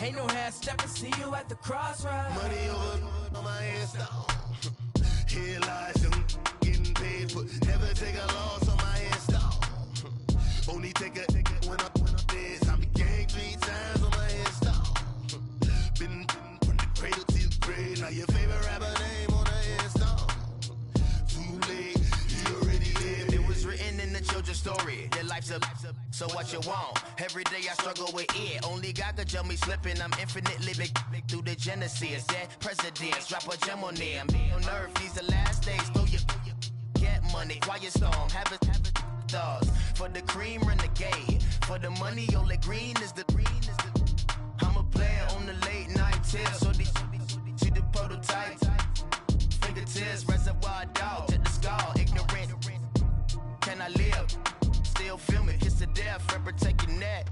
Ain't no half stepping, see you at the crossroads. Money over on my Insta. Here lies young, getting paid, but never take a loss on my Insta. Only take a when I'm dead. I be gang 3 times on my Insta. Been from the cradle to the grave. Now your favorite rapper name on the Insta. Too late, you already lived. It was written in the children's story. Your life's a so what you want. Every day I struggle with it. Only God could tell me slipping. I'm infinitely big through the genesis. Dead presidents, drop a gem on them. On earth, these the last days. Throw your get money, quiet storm. Have it thoughts. For the cream, renegade. For the money, only green is the. I'm a player on the late night tips. So these see the prototype. Fingertips, reservoir dog to the skull. Ignorant. Can I live? Still film it, kiss the death, forever taking that.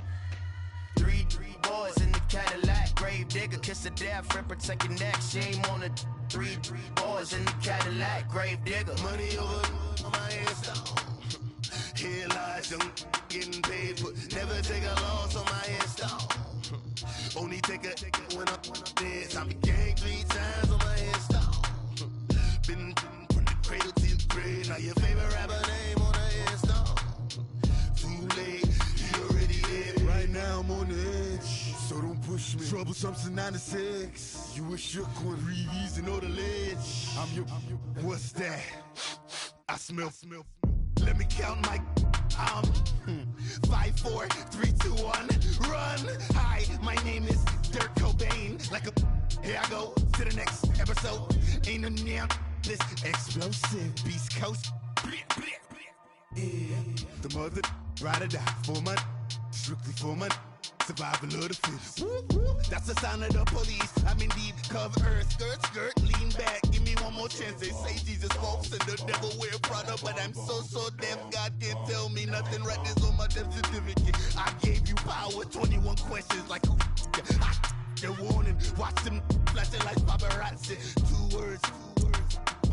Three boys in the Cadillac, grave digger, kiss the death, forever taking that. Shame on the three boys in the Cadillac, grave digger. Money over on my Insta. Here lies young, getting paid, but never take a loss on my Insta. Only take a when I'm dead. I be gang 3 times on my Insta. Been from the cradle to the grave. Now your favorite rapper name on the Insta. Too late, you already lived. Right now I'm on the edge, so don't push me. Troublesome since 96. You a shook one, breeze and know the ledge. I'm your. What's that? I smell. Let me count my. 5, 4, 3, 2, 1, run. Hi, my name is Dirk Cobain. Like a. Here I go to the next episode. Ain't no damn this explosive Beast Coast. Yeah. The mother ride or die for my strictly for my survival of the fittest. That's the sound of the police. I'm indeed cover earth, skirt, lean back. Give me one more chance. They say Jesus walks and the devil wear Prada, but I'm so deaf. God can't tell me nothing. Right there's on my death certificate. I gave you power. 21 questions like they're warning. Watch them flashing like paparazzi. 2 words.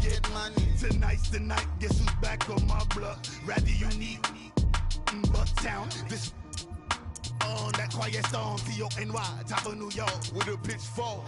Get money. Tonight's the night. Guess who's back on my block? Rather unique. Bucktown. This on that quiet storm. T-O-N-Y. Top of New York with a pitchfork.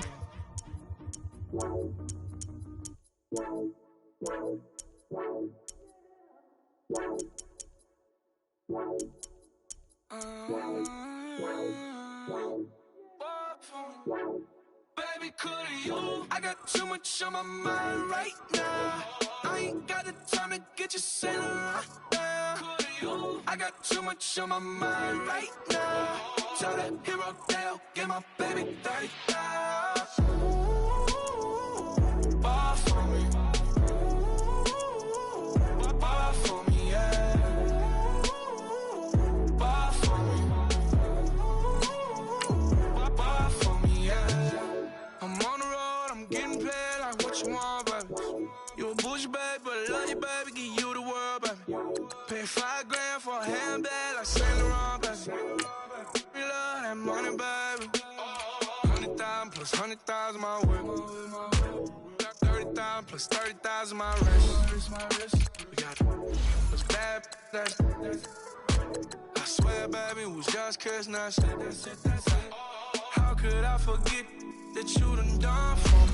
Baby, could you? I got too much on my mind right now. I ain't got the time to get you sailing right now. Could you? I got too much on my mind right now. Tell that hero Dale, get my baby 30,000. Bar for me. Bar for me, yeah. Bar for me. Bar for me, yeah. I'm on the road, I'm getting paid like what you want, baby. You a bougie, baby, but I love you, baby. Give you the world, baby. Pay $5 grand for a handbag like Saint Laurent, baby. We love that money, baby. 100,000 plus 100,000 my way. 30,000 plus 30,000 my wrist. We got those bad that's. I swear, baby, it was just kiss now. How could I forget that you done for me?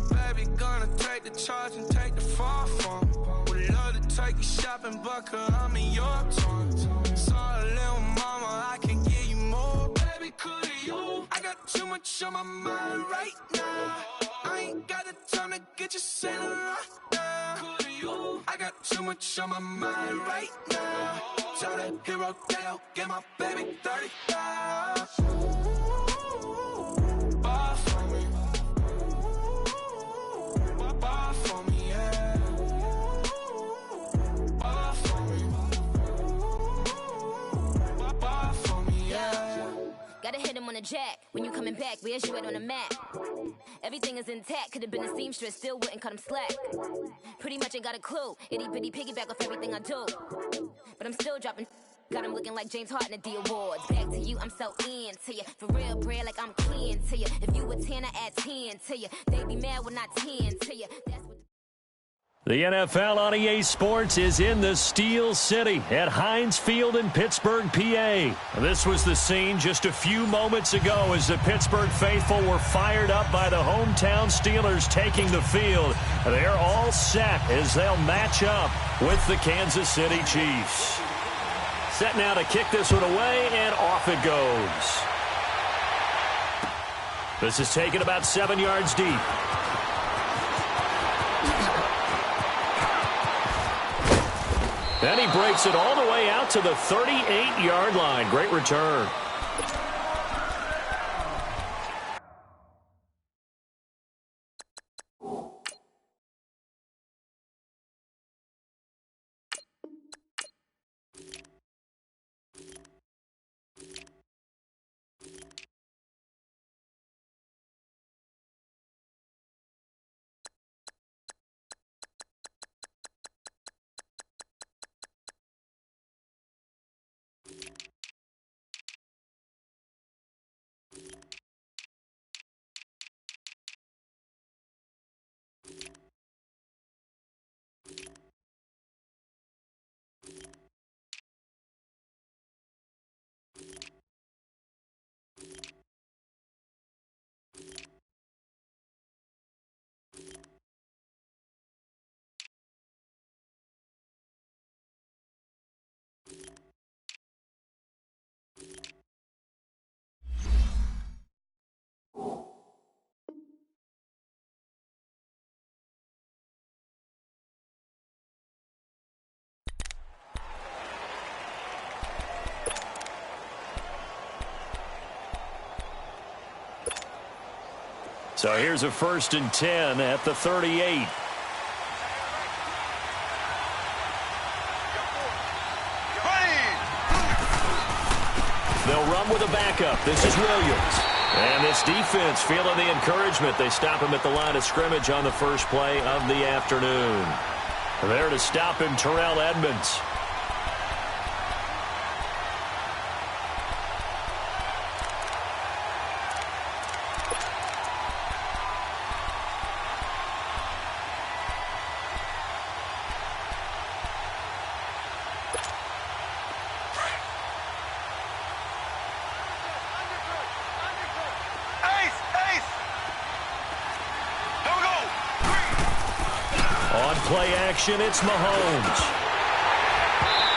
Baby, gonna take the charge and take the fall from me. Would love to take you shopping, but cause I'm in your town. Sorry, little mama, I can give you more. Baby, could you? I got too much on my mind right now. I ain't got the time to get you sailing right now. Could you? I got too much on my mind right now. Tell that hero Dale, get my baby 30,000. Bar for me. Bar for me, yeah. Bar for me. Bar for me, yeah. Gotta hit him on the jack. When you coming back, where's you at on the map? Everything is intact. Could've been a seamstress, still wouldn't cut him slack. Pretty much ain't got a clue. Itty bitty piggyback off everything I do. But I'm still dropping. Got him looking like James Harden at the awards. Back to you, I'm so into you. For real, bread, like I'm kin to you. If you a 10, I add 10 to you. They be mad when I 10 to you. That's what. The NFL on EA Sports is in the Steel City at Heinz Field in Pittsburgh, PA. This was the scene just a few moments ago as the Pittsburgh faithful were fired up by the hometown Steelers taking the field. They're all set as they'll match up with the Kansas City Chiefs. Set now to kick this one away, and off it goes. This is taken about 7 yards deep. And he breaks it all the way out to the 38-yard line. Great return. So here's a 1st and 10 at the 38. They'll run with a backup. This is Williams. And this defense feeling the encouragement. They stop him at the line of scrimmage on the first play of the afternoon. There to stop him, Terrell Edmonds. Play action, it's Mahomes.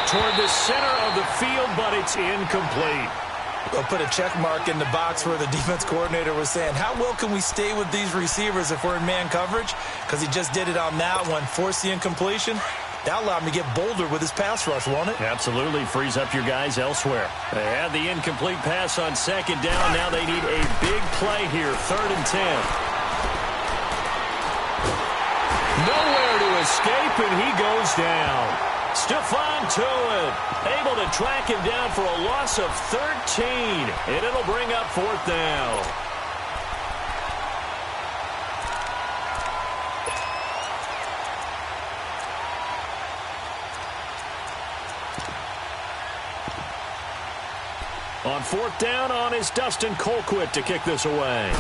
Toward the center of the field, but it's incomplete. We'll put a check mark in the box where the defense coordinator was saying, how well can we stay with these receivers if we're in man coverage? Because he just did it on that one, forced the incompletion. That allowed him to get bolder with his pass rush, won't it? Absolutely, frees up your guys elsewhere. They had the incomplete pass on 2nd down. Now they need a big play here, 3rd and 10. Nowhere to escape, and he goes down. Stephon Tuitt able to track him down for a loss of 13, and it'll bring up 4th down. On 4th down on is Dustin Colquitt to kick this away.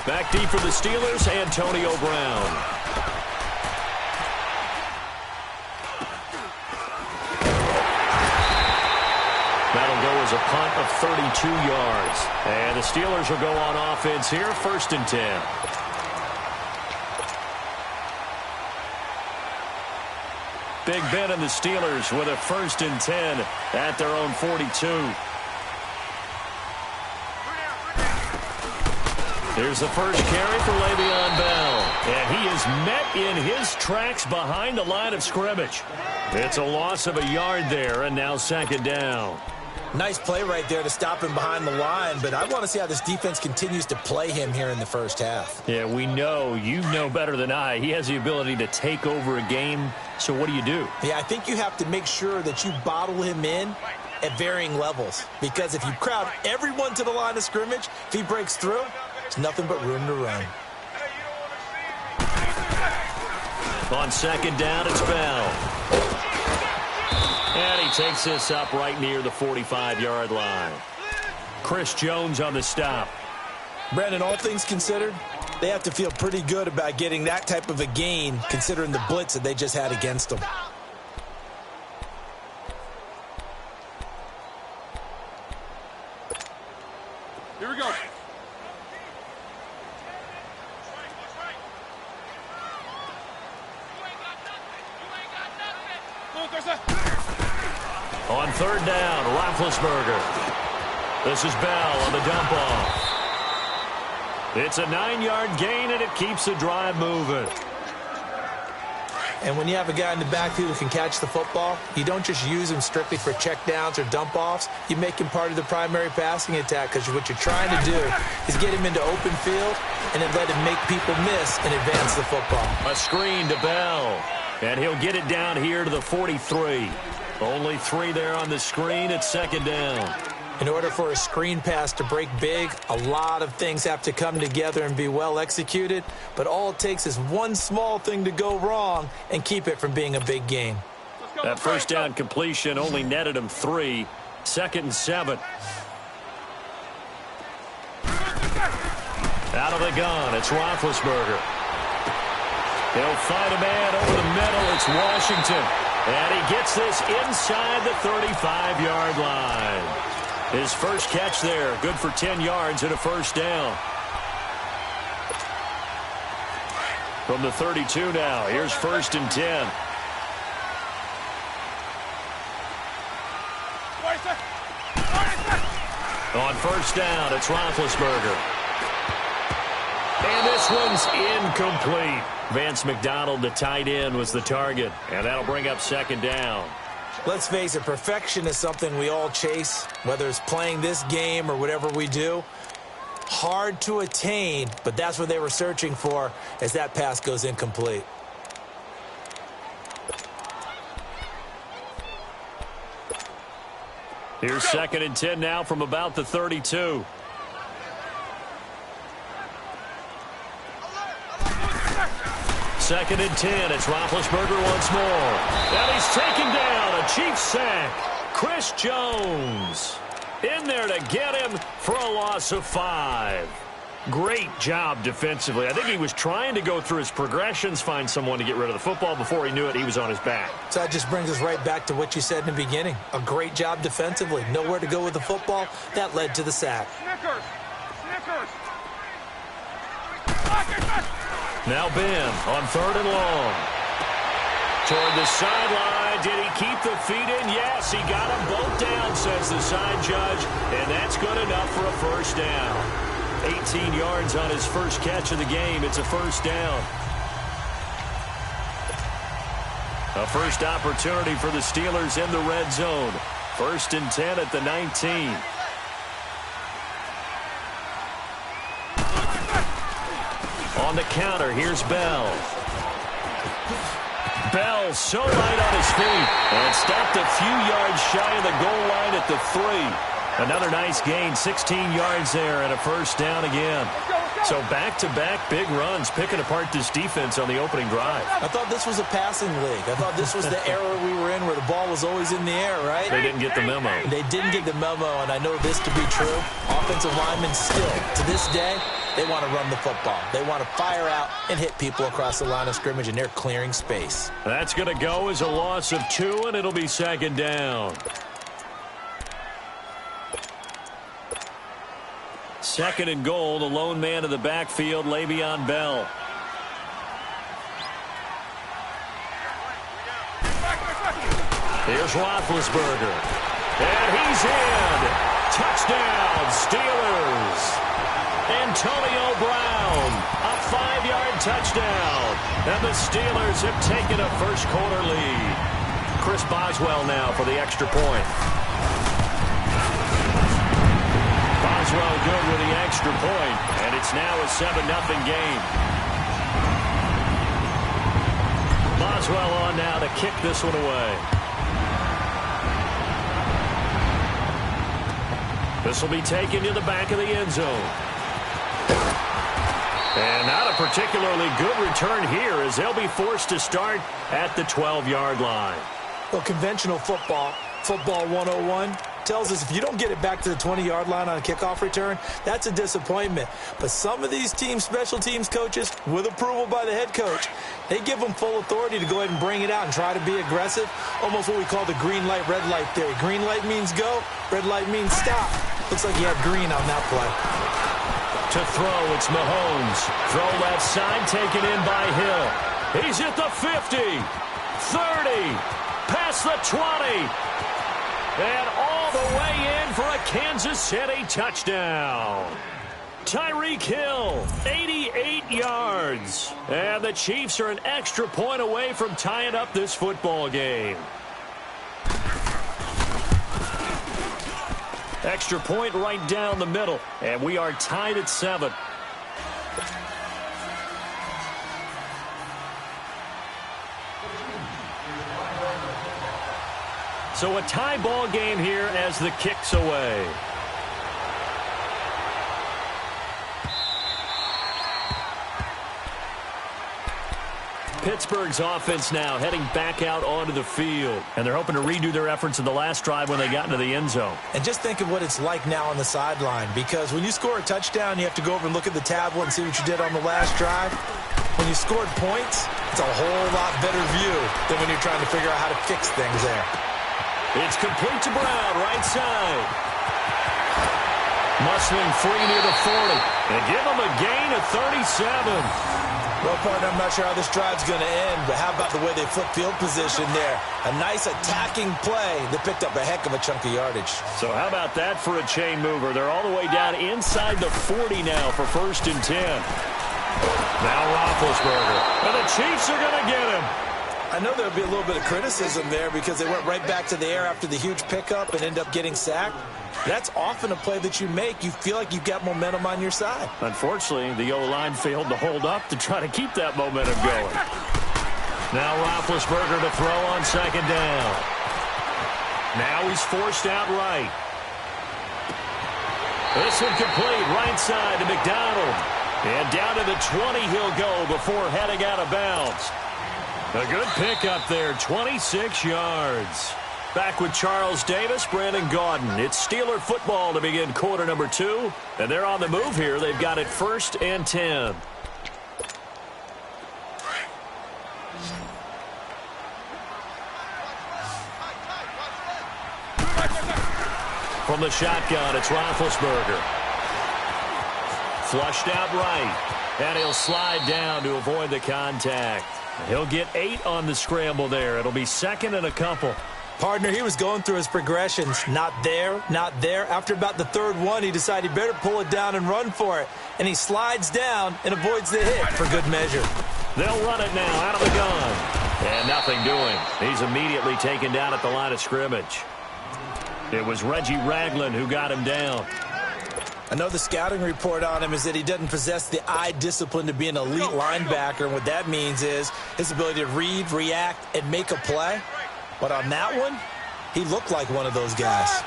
Back deep for the Steelers, Antonio Brown. That'll go as a punt of 32 yards. And the Steelers will go on offense here, 1st and 10. Big Ben and the Steelers with a 1st and 10 at their own 42. Here's the first carry for Le'Veon Bell. And he is met in his tracks behind the line of scrimmage. It's a loss of a yard there, and now 2nd down. Nice play right there to stop him behind the line, but I want to see how this defense continues to play him here in the first half. Yeah, we know, you know better than I, he has the ability to take over a game, so what do you do? Yeah, I think you have to make sure that you bottle him in at varying levels, because if you crowd everyone to the line of scrimmage, if he breaks through, there's nothing but room to run. On 2nd down, it's Bell. And he takes this up right near the 45-yard line. Chris Jones on the stop. Brandon, all things considered, They have to feel pretty good about getting that type of a gain, considering the blitz that they just had against them. Here we go. On third down, Roethlisberger. This is Bell on the dump off. It's a 9-yard gain, and it keeps the drive moving. And when you have a guy in the backfield who can catch the football, you don't just use him strictly for checkdowns or dump-offs. You make him part of the primary passing attack, because what you're trying to do is get him into open field and then let him make people miss and advance the football. A screen to Bell, and he'll get it down here to the 43. Only 3 there on the screen at second down. In order for a screen pass to break big, a lot of things have to come together and be well executed, but all it takes is one small thing to go wrong and keep it from being a big gain. That first down completion only netted him 3. 2nd and 7. Out of the gun, it's Roethlisberger. He'll find a man over the middle. It's Washington. And he gets this inside the 35-yard line. His first catch there, good for 10 yards and a first down. From the 32 now, here's 1st and 10. On first down, it's Roethlisberger. And this one's incomplete. Vance McDonald, the tight end, was the target. And that'll bring up 2nd down. Let's face it, perfection is something we all chase, whether it's playing this game or whatever we do. Hard to attain, but that's what they were searching for as that pass goes incomplete. Here's 2nd and 10 now from about the 32. Second and 10. It's Roethlisberger once more. And he's taken down. A Chiefs sack. Chris Jones in there to get him for a loss of 5. Great job defensively. I think he was trying to go through his progressions, find someone to get rid of the football. Before he knew it, he was on his back. So that just brings us right back to what you said in the beginning. A great job defensively. Nowhere to go with the football. That led to the sack. Snickers! Now Ben on 3rd and long. Toward the sideline. Did he keep the feet in? Yes, he got them both down, says the side judge. And that's good enough for a first down. 18 yards on his first catch of the game. It's a first down. A first opportunity for the Steelers in the red zone. 1st and 10 at the 19. On the counter, here's Bell. Bell so light on his feet and stopped a few yards shy of the goal line at the 3. Another nice gain, 16 yards there and a first down again. So back-to-back big runs, picking apart this defense on the opening drive. I thought this was a passing league. I thought this was the era we were in where the ball was always in the air, right? They didn't get the memo. They didn't get the memo, and I know this to be true. Offensive linemen still, to this day, they want to run the football. They want to fire out and hit people across the line of scrimmage, and they're clearing space. That's going to go as a loss of 2, and it'll be 2nd down. 2nd and goal, the lone man in the backfield, Le'Veon Bell. Here's Roethlisberger. And he's in. Touchdown, Steelers. Antonio Brown, a 5-yard touchdown. And the Steelers have taken a first-quarter lead. Chris Boswell now for the extra point. Boswell good with the extra point, and it's now a 7-0 game. Boswell on now to kick this one away. This will be taken to the back of the end zone. And not a particularly good return here as they'll be forced to start at the 12-yard line. Well, conventional football 101, tells us if you don't get it back to the 20-yard line on a kickoff return, that's a disappointment. But some of these special teams coaches, with approval by the head coach, they give them full authority to go ahead and bring it out and try to be aggressive, almost what we call the green light, red light theory. Green light means go, red light means stop. Looks like he had green on that play. To throw, it's Mahomes. Throw left side, taken in by Hill. He's at the 50, 30, past the 20, and all the way in for a Kansas City touchdown. Tyreek Hill, 88 yards. And the Chiefs are an extra point away from tying up this football game. Extra point right down the middle, and we are tied at 7. So a tie ball game here as the kick's away. Pittsburgh's offense now heading back out onto the field. And they're hoping to redo their efforts in the last drive when they got into the end zone. And just think of what it's like now on the sideline, because when you score a touchdown, you have to go over and look at the tablet and see what you did on the last drive. When you scored points, it's a whole lot better view than when you're trying to figure out how to fix things there. It's complete to Brown, right side. Muscling free near the 40. And give him a gain of 37. Well, partner, I'm not sure how this drive's going to end, but how about the way they flip field position there? A nice attacking play that picked up a heck of a chunk of yardage. So how about that for a chain mover? They're all the way down inside the 40 now for 1st and 10. Now Roethlisberger. And the Chiefs are going to get him. I know there'll be a little bit of criticism there because they went right back to the air after the huge pickup and end up getting sacked. That's often a play that you make. You feel like you've got momentum on your side. Unfortunately, the O-line failed to hold up to try to keep that momentum going. Now Roethlisberger to throw on 2nd down. Now he's forced out right. This one complete, right side to McDonald. And down to the 20 he'll go before heading out of bounds. A good pickup there, 26 yards. Back with Charles Davis, Brandon Gaudin. It's Steeler football to begin quarter number 2. And they're on the move here. They've got it 1st and 10. From the shotgun, it's Roethlisberger. Flushed out right. And he'll slide down to avoid the contact. He'll get 8 on the scramble there. It'll be 2nd and a couple. Partner, he was going through his progressions. Not there, not there. After about the 3rd one, he decided he better pull it down and run for it. And he slides down and avoids the hit for good measure. They'll run it now out of the gun. And nothing doing. He's immediately taken down at the line of scrimmage. It was Reggie Ragland who got him down. I know the scouting report on him is that he doesn't possess the eye discipline to be an elite linebacker. And what that means is his ability to read, react, and make a play. But on that one, he looked like one of those guys.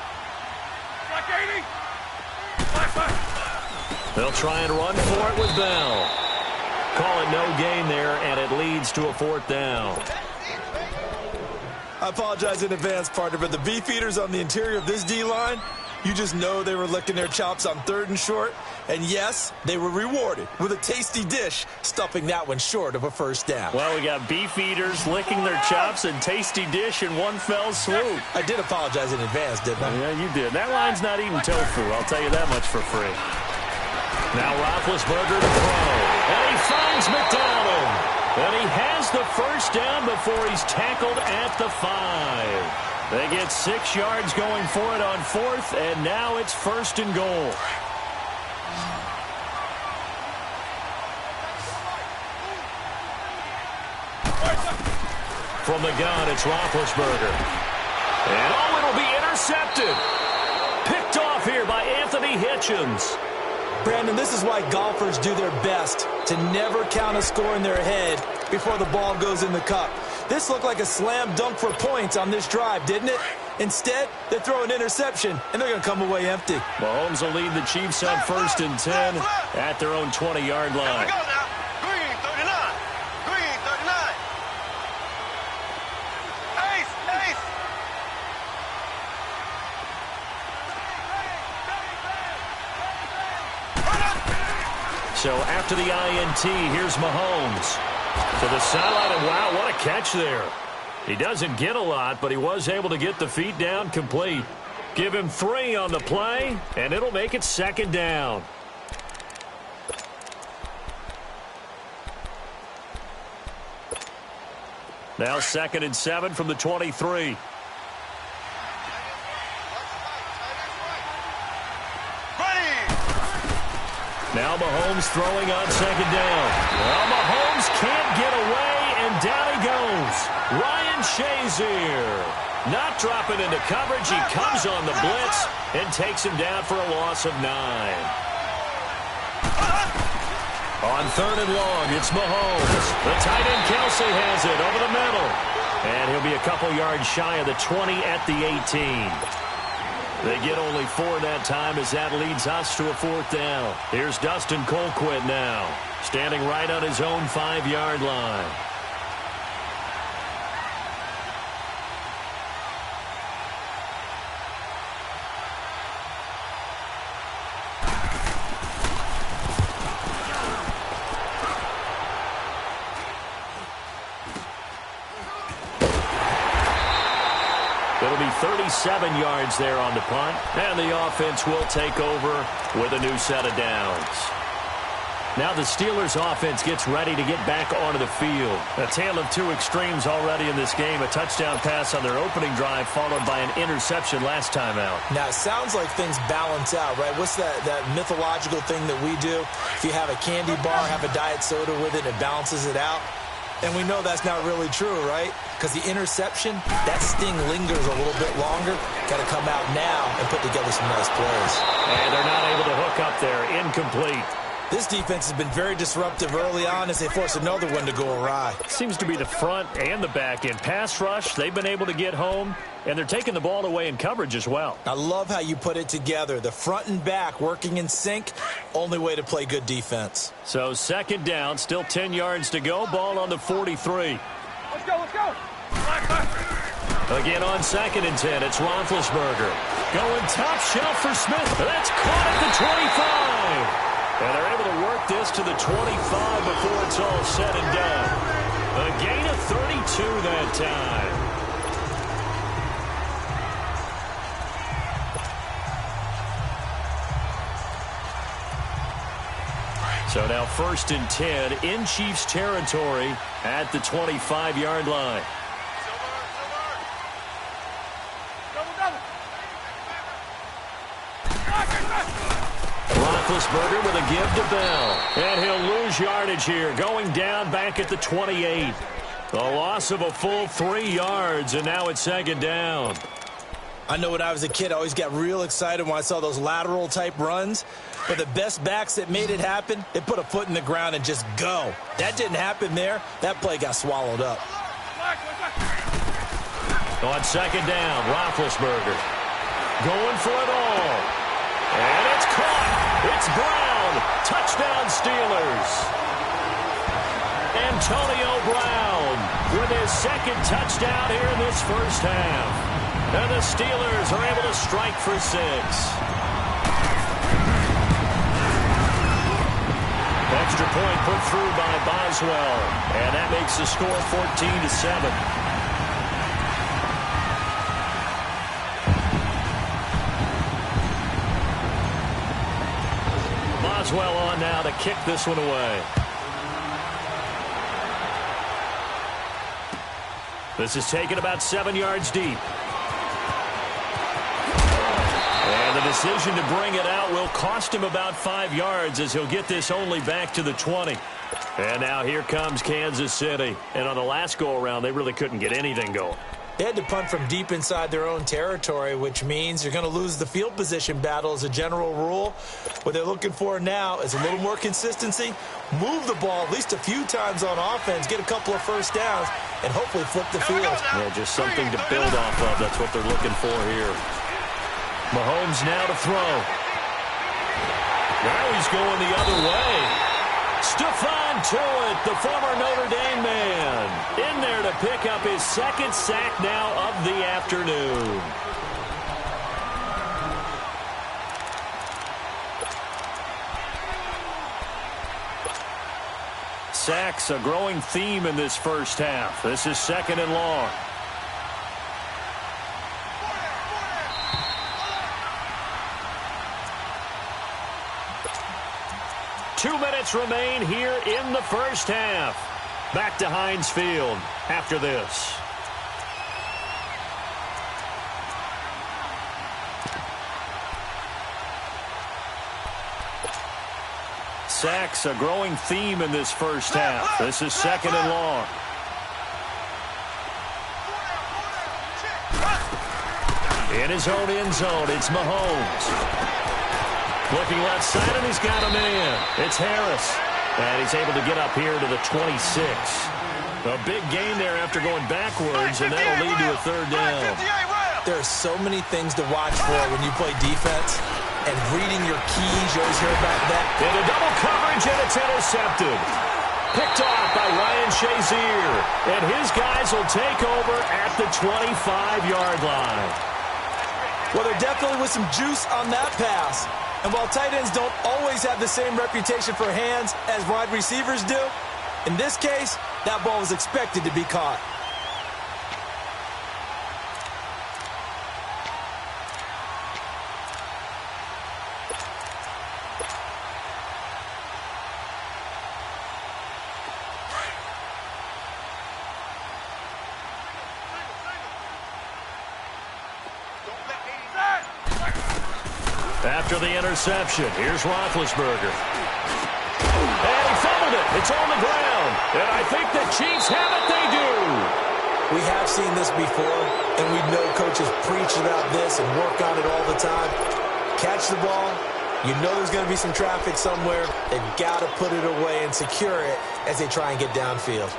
They'll try and run for it with Bell. Call it no gain there, and it leads to a 4th down. I apologize in advance, partner, but the beefeaters on the interior of this D-line, you just know they were licking their chops on 3rd and short. And yes, they were rewarded with a tasty dish, stuffing that one short of a 1st down. Well, we got beef eaters licking their chops and tasty dish in one fell swoop. I did apologize in advance, didn't I? Yeah, you did. That line's not eating tofu, I'll tell you that much for free. Now Roethlisberger to throw. And he finds McDonald. And he has the 1st down before he's tackled at the 5. They get 6 yards going for it on 4th, and now it's 1st and goal. From the gun, it's Roethlisberger. And oh, it'll be intercepted. Picked off here by Anthony Hitchens. Brandon, this is why golfers do their best to never count a score in their head before the ball goes in the cup. This looked like a slam dunk for points on this drive, didn't it? Instead, they throw an interception, and they're going to come away empty. Mahomes will lead the Chiefs on 1st and 10 at their own 20-yard line. So after the INT, here's Mahomes to the sideline, and wow, what a catch there. He doesn't get a lot, but he was able to get the feet down complete. Give him 3 on the play, and it'll make it 2nd down. Now 2nd and 7 from the 23. Now Mahomes throwing on 2nd down. Well, Mahomes can't get away, and down he goes. Ryan Shazier not dropping into coverage. He comes on the blitz and takes him down for a loss of 9. On 3rd and long, it's Mahomes. The tight end Kelsey has it over the middle. And he'll be a couple yards shy of the 20 at the 18. They get only 4 that time as that leads us to a 4th down. Here's Dustin Colquitt now, standing right on his own 5-yard line. It'll be 37 yards there on the punt, and the offense will take over with a new set of downs. Now the Steelers offense gets ready to get back onto the field. A tale of 2 extremes already in this game. A touchdown pass on their opening drive followed by an interception last time out. Now, it sounds like things balance out, right? What's that mythological thing that we do? If you have a candy bar, have a diet soda with it, it balances it out. And we know that's not really true, right? Because the interception, that sting lingers a little bit longer. Got to come out now and put together some nice plays. And they're not able to hook up there. Incomplete. This defense has been very disruptive early on as they force another one to go awry. Seems to be the front and the back end. Pass rush, they've been able to get home, and they're taking the ball away in coverage as well. I love how you put it together. The front and back working in sync, only way to play good defense. So 2nd down, still 10 yards to go. Ball on the 43. Let's go. Again on 2nd and 10, it's Roethlisberger. Going top shelf for Smith. That's caught at the 25. And they're able to work this to the 25 before it's all said and done. A gain of 32 that time. So now 1st and 10 in Chiefs territory at the 25-yard line. Roethlisberger with a give to Bell. And he'll lose yardage here, going down back at the 28. The loss of a full 3 yards, and now it's 2nd down. I know when I was a kid, I always got real excited when I saw those lateral-type runs. But the best backs that made it happen, they put a foot in the ground and just go. That didn't happen there. That play got swallowed up. On 2nd down, Roethlisberger going for it all. And it's caught. It's Brown. Touchdown Steelers. Antonio Brown with his 2nd touchdown here in this first half. And the Steelers are able to strike for 6. Extra point put through by Boswell. And that makes the score 14-7. Boswell on now to kick this one away. This is taken about 7 yards deep. And the decision to bring it out will cost him about 5 yards as he'll get this only back to the 20. And now here comes Kansas City. And on the last go-around, they really couldn't get anything going. They had to punt from deep inside their own territory, which means you're going to lose the field position battle as a general rule. What they're looking for now is a little more consistency, move the ball at least a few times on offense, get a couple of first downs, and hopefully flip the field. Yeah, just something to build off of. That's what they're looking for here. Mahomes now to throw. Now he's going the other way. Stephon Tuitt, the former Notre Dame man, in there to pick up his 2nd sack now of the afternoon. Sacks, a growing theme in this first half. This is 2nd and long. Two minutes remain here in the first half. Back to Heinz Field after this. Sacks, a growing theme in this first half. This is 2nd and long. In his own end zone, it's Mahomes. Looking left side, and he's got a man. It's Harris. And he's able to get up here to the 26. A big gain there after going backwards, and that'll lead to a 3rd down. There are so many things to watch for when you play defense. And reading your keys, you always hear about that. Into double coverage, and it's intercepted. Picked off by Ryan Shazier. And his guys will take over at the 25-yard line. Well, there definitely was some juice on that pass. And while tight ends don't always have the same reputation for hands as wide receivers do, in this case, that ball was expected to be caught. After the interception, here's Roethlisberger. And he fumbled it. It's on the ground. And I think the Chiefs have it. They do. We have seen this before, and we know coaches preach about this and work on it all the time. Catch the ball. You know there's going to be some traffic somewhere. They've got to put it away and secure it as they try and get downfield.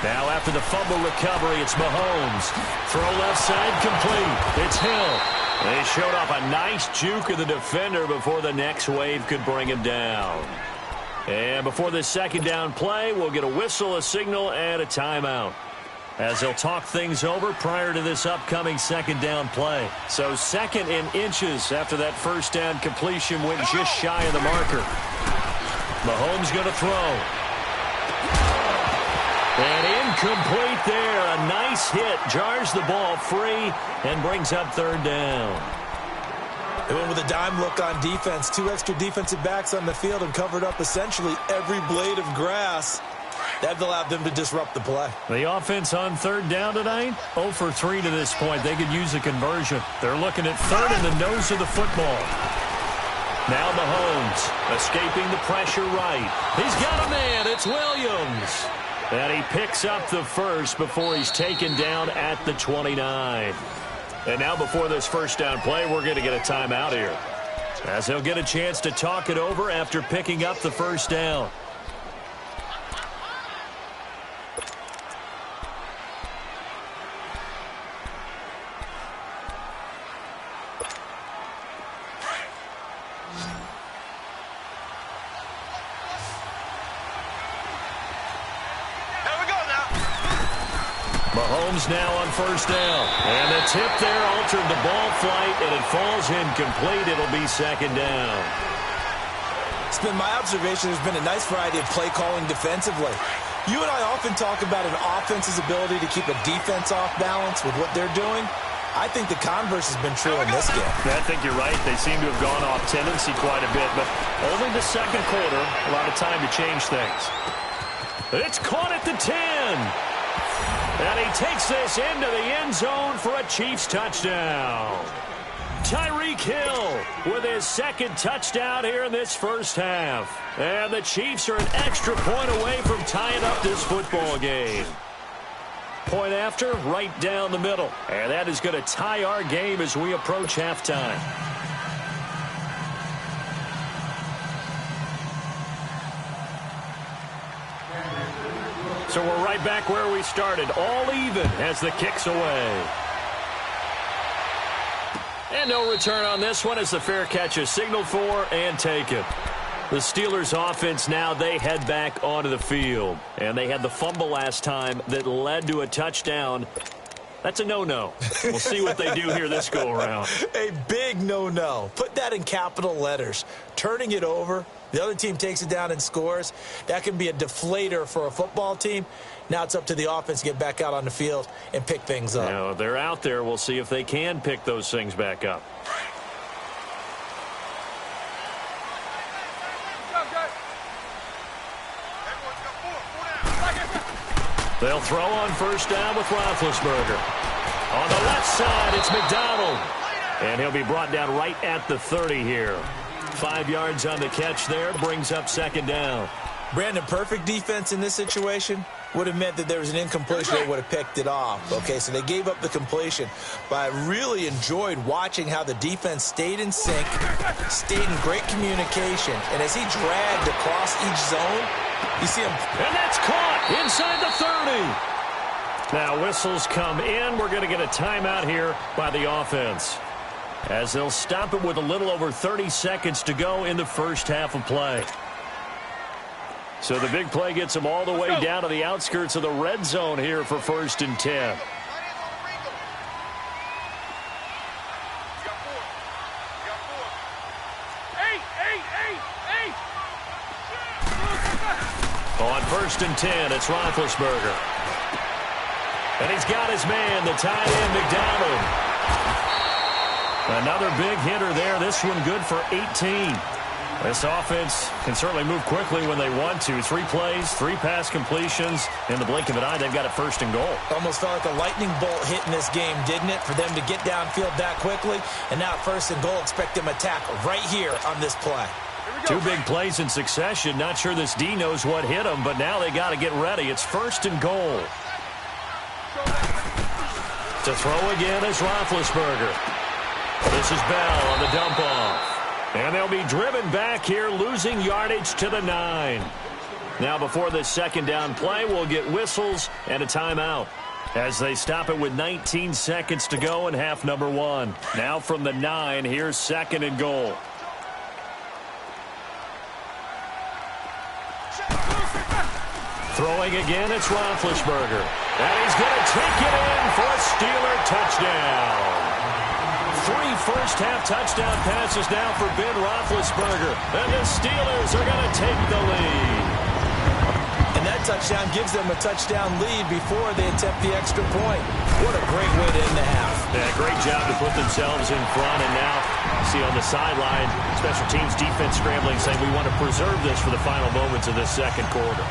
Now after the fumble recovery, it's Mahomes. Throw left side complete. It's Hill. They showed off a nice juke of the defender before the next wave could bring him down. And before this 2nd down play, we'll get a whistle, a signal, and a timeout, as they'll talk things over prior to this upcoming 2nd down play. So 2nd in inches after that 1st down completion went just shy of the marker. Mahomes going to throw. And incomplete there. A nice hit. Jars the ball free and brings up 3rd down. They went with a dime look on defense. 2 extra defensive backs on the field and covered up essentially every blade of grass. That allowed them to disrupt the play. The offense on 3rd down tonight, 0 for 3 to this point. They could use a conversion. They're looking at 3rd in the nose of the football. Now Mahomes escaping the pressure right. He's got a man. It's Williams. And he picks up the 1st before he's taken down at the 29. And now before this 1st down play, we're going to get a timeout here, as they'll get a chance to talk it over after picking up the 1st down. Mahomes now on 1st down. And the tip there altered the ball flight, and it falls incomplete. It'll be 2nd down. It's been my observation there's been a nice variety of play calling defensively. You and I often talk about an offense's ability to keep a defense off balance with what they're doing. I think the converse has been true in this game. I think you're right. They seem to have gone off tendency quite a bit, but only the 2nd quarter, a lot of time to change things. It's caught at the 10. And he takes this into the end zone for a Chiefs touchdown. Tyreek Hill with his 2nd touchdown here in this first half. And the Chiefs are an extra point away from tying up this football game. Point after, right down the middle. And that is going to tie our game as we approach halftime. So we're right back where we started, all even as the kick's away. And no return on this one as the fair catch is signaled for and taken. The Steelers offense now, they head back onto the field. And they had the fumble last time that led to a touchdown. That's a no-no. We'll see what they do here this go-around. A big no-no. Put that in capital letters. Turning it over, the other team takes it down and scores. That can be a deflator for a football team. Now it's up to the offense to get back out on the field and pick things up. Now, they're out there. We'll see if they can pick those things back up. They'll throw on first down with Roethlisberger. On the left side, it's McDonald. And he'll be brought down right at the 30 here. 5 yards on the catch there, brings up second down. Brandon, perfect defense in this situation would have meant that there was an incompletion. They would have picked it off. Okay, so they gave up the completion. But I really enjoyed watching how the defense stayed in sync, stayed in great communication. And as he dragged across each zone, you see him. And that's caught inside the 30. Now whistles come in. We're going to get a timeout here by the offense, as they'll stop it with a little over 30 seconds to go in the first half of play. So the big play gets them all the way down to the outskirts of the red zone here for 1st and 10. On 1st and 10, it's Roethlisberger. And he's got his man, the tight end, McDonald. Another big hitter there. This one good for 18. This offense can certainly move quickly when they want to. 3 plays, 3 pass completions. In the blink of an eye, they've got it 1st and goal. Almost felt like a lightning bolt hit in this game, didn't it? For them to get downfield that quickly. And now 1st and goal, expect them to attack right here on this play. 2 big plays in succession. Not sure this D knows what hit them, but now they got to get ready. It's 1st and goal. To throw again is Roethlisberger. This is Bell on the dump off. And they'll be driven back here, losing yardage to the 9. Now before this second down play, we'll get whistles and a timeout, as they stop it with 19 seconds to go in half number 1. Now from the 9, here's 2nd and goal. Throwing again, it's Roethlisberger. And he's going to take it in for a Steeler touchdown. 3 first-half touchdown passes now for Ben Roethlisberger. And the Steelers are going to take the lead. And that touchdown gives them a touchdown lead before they attempt the extra point. What a great way to end the half. Yeah, great job to put themselves in front. And now, see on the sideline, special teams defense scrambling, saying we want to preserve this for the final moments of this second quarter.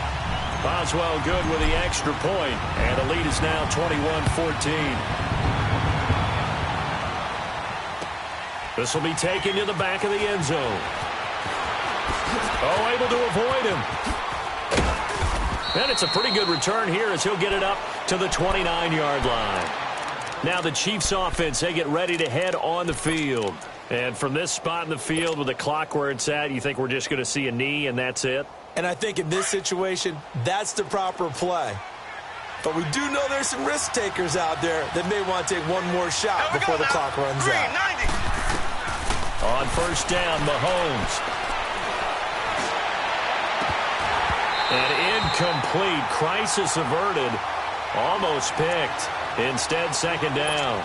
Boswell good with the extra point, and the lead is now 21-14. This will be taken to the back of the end zone. Oh, able to avoid him. And it's a pretty good return here, as he'll get it up to the 29-yard line. Now the Chiefs offense, they get ready to head on the field. And from this spot in the field with the clock where it's at, you think we're just going to see a knee and that's it? And I think in this situation, that's the proper play. But we do know there's some risk takers out there that may want to take one more shot before the clock runs out. 90. On first down, Mahomes. An incomplete, crisis averted, almost picked. Instead, second down.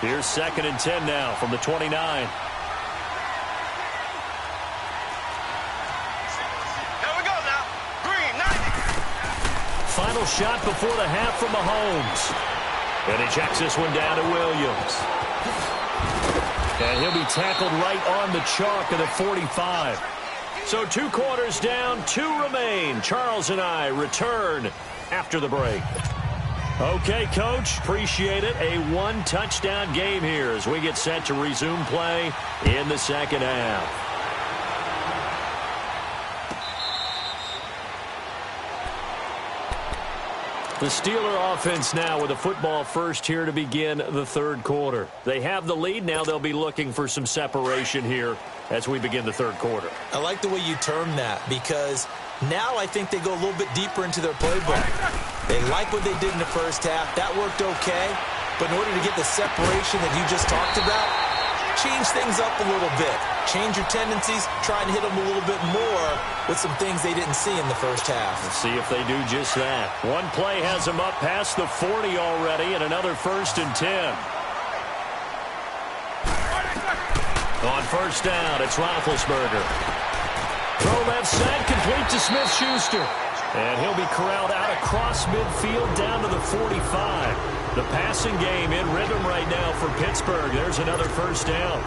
Here's 2nd and 10 now from the 29. Final shot before the half from Mahomes. And he checks this one down to Williams. And he'll be tackled right on the chalk of the 45. So 2 quarters down, 2 remain. Charles and I return after the break. Okay, Coach, appreciate it. A 1-touchdown game here as we get set to resume play in the second half. The Steeler offense now with a football first here to begin the third quarter. They have the lead. Now they'll be looking for some separation here as we begin the third quarter. I like the way you term that, because now I think they go a little bit deeper into their playbook. They like what they did in the first half. That worked okay. But in order to get the separation that you just talked about, change things up a little bit. Change your tendencies, try and hit them a little bit more with some things they didn't see in the first half. Let's see if they do just that. One play has them up past the 40 already, and another 1st and 10. On 1st down, it's Roethlisberger. Throw left side, complete to Smith-Schuster. And he'll be corralled out across midfield down to the 45. The passing game in rhythm right now for Pittsburgh. There's another 1st down.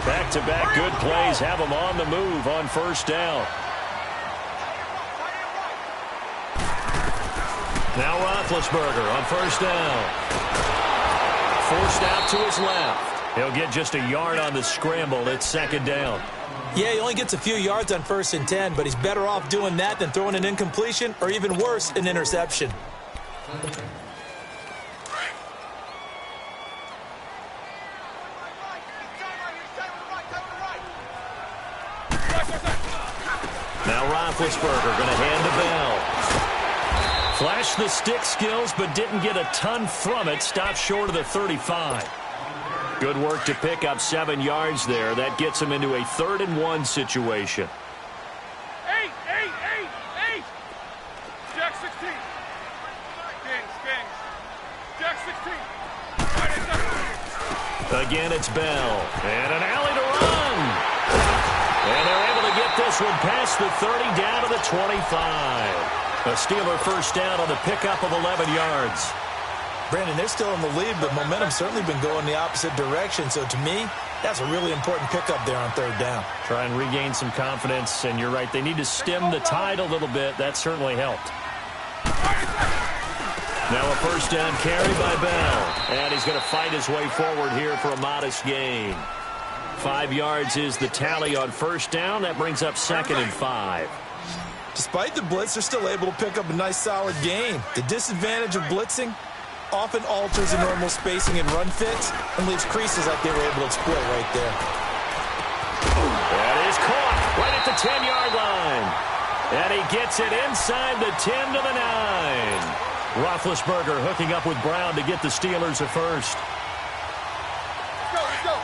Back-to-back good plays have them on the move on 1st down. Now Roethlisberger on 1st down. Forced out to his left. He'll get just a yard on the scramble. It's 2nd down. Yeah, he only gets a few yards on 1st and 10, but he's better off doing that than throwing an incompletion or even worse, an interception. Now Roethlisberger going to hand the bell. Flashed the stick skills, but didn't get a ton from it. Stopped short of the 35. Good work to pick up 7 yards there. That gets him into a 3rd and 1 situation. 8. Jack 16. Kings. Jack 16. Again, it's Bell. And an alley to run. And they're able to get this one past the 30 down to the 25. A Steeler 1st down on the pickup of 11 yards. Brandon, they're still in the lead, but momentum's certainly been going the opposite direction. So to me, that's a really important pickup there on 3rd down. Try and regain some confidence, and you're right. They need to stem the tide a little bit. That certainly helped. Now a 1st down carry by Bell. And he's going to fight his way forward here for a modest gain. 5 yards is the tally on 1st down. That brings up 2nd and 5. Despite the blitz, they're still able to pick up a nice, solid gain. The disadvantage of blitzing often alters the normal spacing and run fits and leaves creases like they were able to exploit right there. That is caught right at the 10-yard line. And he gets it inside the 10 to the 9. Roethlisberger hooking up with Brown to get the Steelers a 1st. Let's go.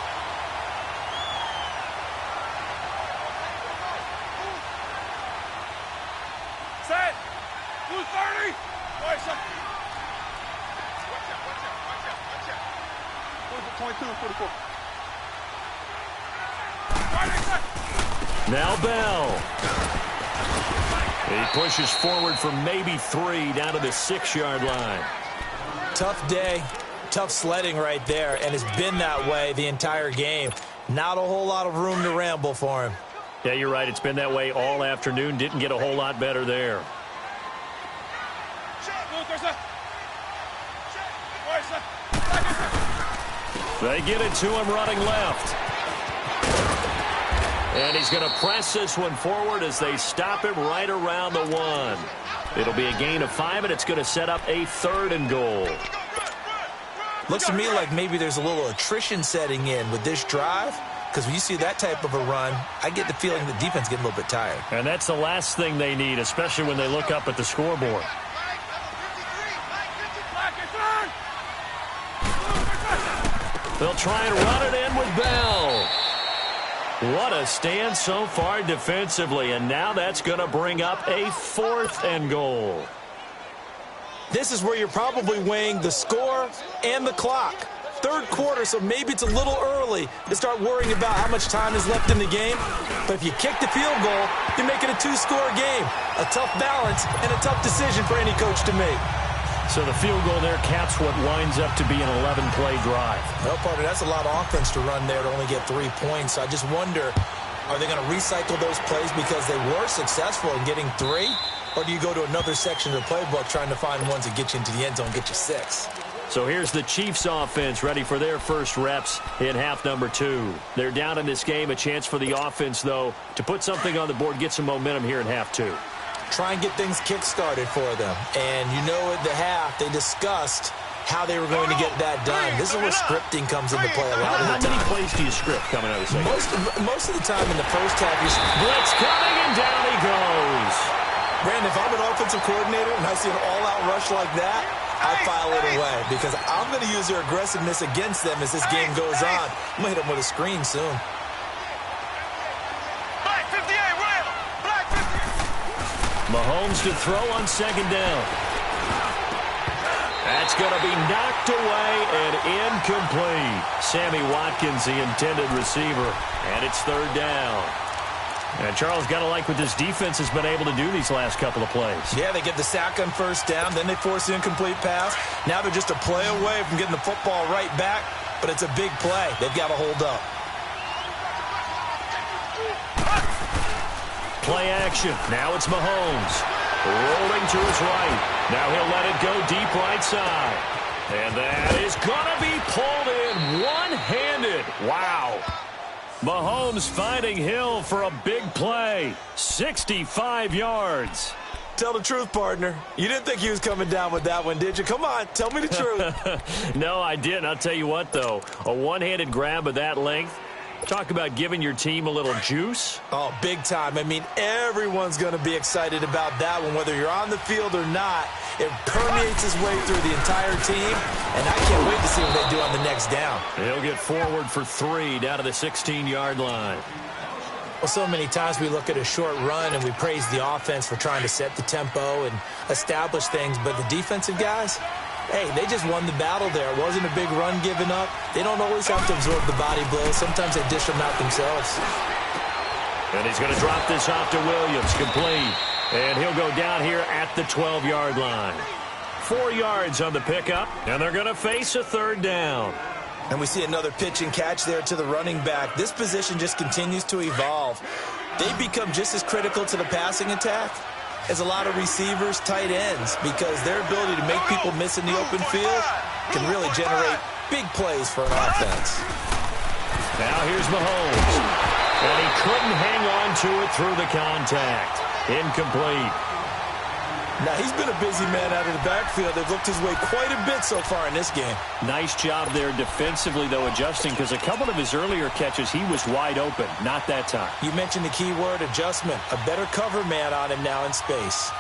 Set. 230. Watch out. 22 and 44. Now Bell. He pushes forward for maybe 3 down to the 6-yard line. Tough day, tough sledding right there, and it's been that way the entire game. Not a whole lot of room to ramble for him. Yeah, you're right. It's been that way all afternoon. Didn't get a whole lot better there. They get it to him running left. And he's going to press this one forward as they stop him right around the 1. It'll be a gain of 5, and it's going to set up a 3rd and goal. Looks to me like maybe there's a little attrition setting in with this drive, because when you see that type of a run, I get the feeling the defense getting a little bit tired. And that's the last thing they need, especially when they look up at the scoreboard. They'll try and run it in with Bell. What a stand so far defensively, and now that's going to bring up a 4th and goal. This is where you're probably weighing the score and the clock. 3rd quarter, so maybe it's a little early to start worrying about how much time is left in the game. But if you kick the field goal, you make it a 2-score game. A tough balance and a tough decision for any coach to make. So the field goal there caps what winds up to be an 11-play drive. No, partner, that's a lot of offense to run there to only get 3 points. I just wonder, are they going to recycle those plays because they were successful in getting 3? Or do you go to another section of the playbook trying to find ones that get you into the end zone, get you 6? So here's the Chiefs offense ready for their first reps in half number 2. They're down in this game. A chance for the offense, though, to put something on the board, get some momentum here in half 2. Try and get things kick-started for them. And you know at the half, they discussed how they were going to get that done. This is where scripting comes into play a lot of the time. How many plays do you script coming out of the second? Most of the time in the first half, Blitz coming, and down he goes. Brandon, if I'm an offensive coordinator and I see an all-out rush like that, I file it away because I'm going to use their aggressiveness against them as this game goes on. I'm going to hit them with a screen soon. Black 58, Ram! Black 58! Mahomes to throw on second down. That's going to be knocked away and incomplete. Sammy Watkins, the intended receiver, and it's third down. And Charles, got to like what this defense has been able to do these last couple of plays. Yeah, they get the sack on first down, then they force the incomplete pass. Now they're just a play away from getting the football right back, but it's a big play. They've got to hold up. Play action. Now it's Mahomes. Rolling to his right. Now he'll let it go deep right side. And that is going to be pulled in one-handed. Wow. Mahomes finding Hill for a big play. 65 yards. Tell the truth, partner. You didn't think he was coming down with that one, did you? Come on, tell me the truth. No, I didn't. I'll tell you what, though. A one-handed grab of that length. Talk about giving your team a little juice. Oh, big time. I mean, everyone's going to be excited about that one, whether you're on the field or not. It permeates his way through the entire team, and I can't wait to see what they do on the next down. He'll get forward for 3 down to the 16-yard line. Well, so many times we look at a short run and we praise the offense for trying to set the tempo and establish things, but the defensive guys, hey, they just won the battle there. It wasn't a big run given up. They don't always have to absorb the body blows. Sometimes they dish them out themselves. And he's going to drop this off to Williams, complete. And he'll go down here at the 12-yard line. 4 yards on the pickup, and they're going to face a third down. And we see another pitch and catch there to the running back. This position just continues to evolve. They become just as critical to the passing attack as a lot of receivers, tight ends, because their ability to make people miss in the open field can really generate big plays for an offense. Now here's Mahomes. And he couldn't hang on to it through the contact. Incomplete. Now, he's been a busy man out of the backfield. They've looked his way quite a bit so far in this game. Nice job there defensively, though, adjusting, because a couple of his earlier catches, he was wide open. Not that time. You mentioned the key word, adjustment. A better cover man on him now in space.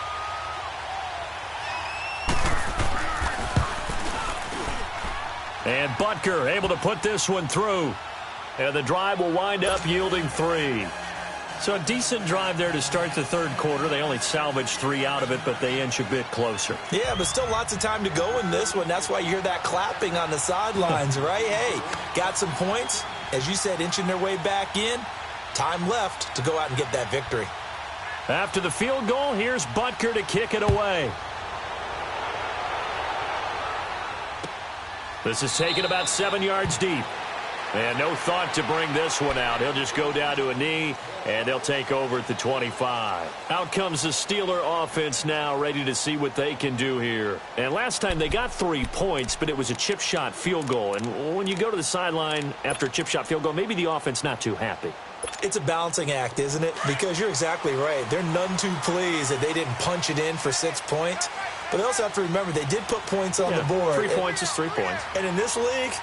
And Butker able to put this one through. And the drive will wind up yielding 3. So a decent drive there to start the third quarter. They only salvaged 3 out of it, but they inch a bit closer. Yeah, but still lots of time to go in this one. That's why you hear that clapping on the sidelines, right? Hey, got some points. As you said, inching their way back in. Time left to go out and get that victory. After the field goal, here's Butker to kick it away. This is taken about 7 yards deep. And no thought to bring this one out. He'll just go down to a knee, and they'll take over at the 25. Out comes the Steeler offense now, ready to see what they can do here. And last time they got 3 points, but it was a chip shot field goal. And when you go to the sideline after a chip shot field goal, maybe the offense not too happy. It's a balancing act, isn't it? Because you're exactly right. They're none too pleased that they didn't punch it in for 6 points. But they also have to remember they did put points on the board. 3 points is 3 points. And in this league,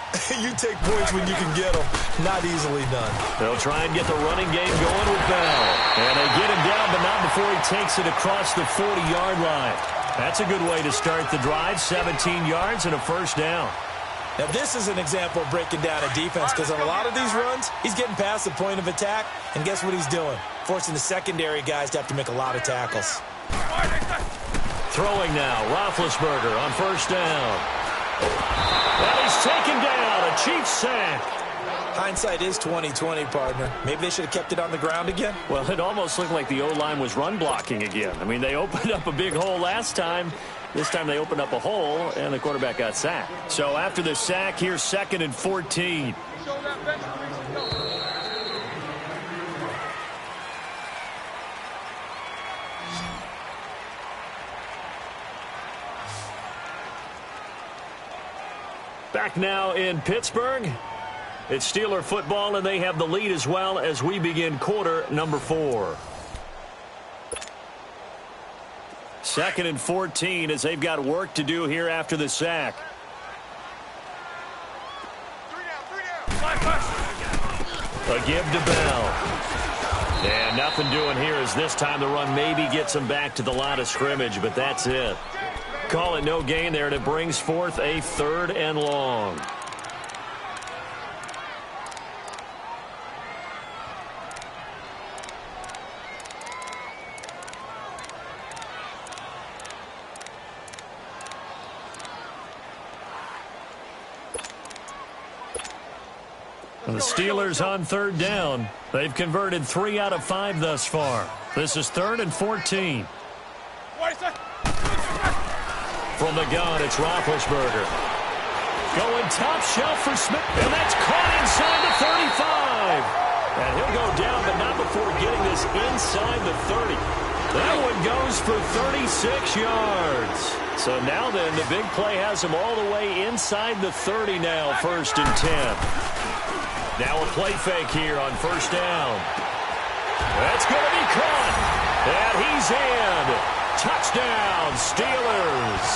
you take points when you can get them. Not easily done. They'll try and get the running game going with Bell. And they get him down, but not before he takes it across the 40-yard line. That's a good way to start the drive. 17 yards and a first down. Now, this is an example of breaking down a defense, because on a lot of these runs, he's getting past the point of attack, and guess what he's doing? Forcing the secondary guys to have to make a lot of tackles. Throwing now, Roethlisberger on first down. And he's taken down, a Chiefs sack. Hindsight is 20/20, partner. Maybe they should have kept it on the ground again. Well, it almost looked like the O-line was run blocking again. I mean, they opened up a big hole last time. This time they opened up a hole, and the quarterback got sacked. So after the sack, here's 2nd and 14. Back now in Pittsburgh. It's Steeler football, and they have the lead as well as we begin quarter number 4. 2nd and 14 as they've got work to do here after the sack. A give to Bell. And nothing doing here as this time the run maybe gets him back to the line of scrimmage, but that's it. Call it no gain there, and it brings forth a 3rd and long. The Steelers on 3rd down. They've converted 3 out of 5 thus far. This is 3rd and 14. From the gun, it's Roethlisberger. Going top shelf for Smith, and that's caught inside the 35. And he'll go down, but not before getting this inside the 30. That one goes for 36 yards. So now then, the big play has him all the way inside the 30 now, 1st and 10. Now a play fake here on 1st down. That's going to be caught. And he's in. Touchdown, Steelers.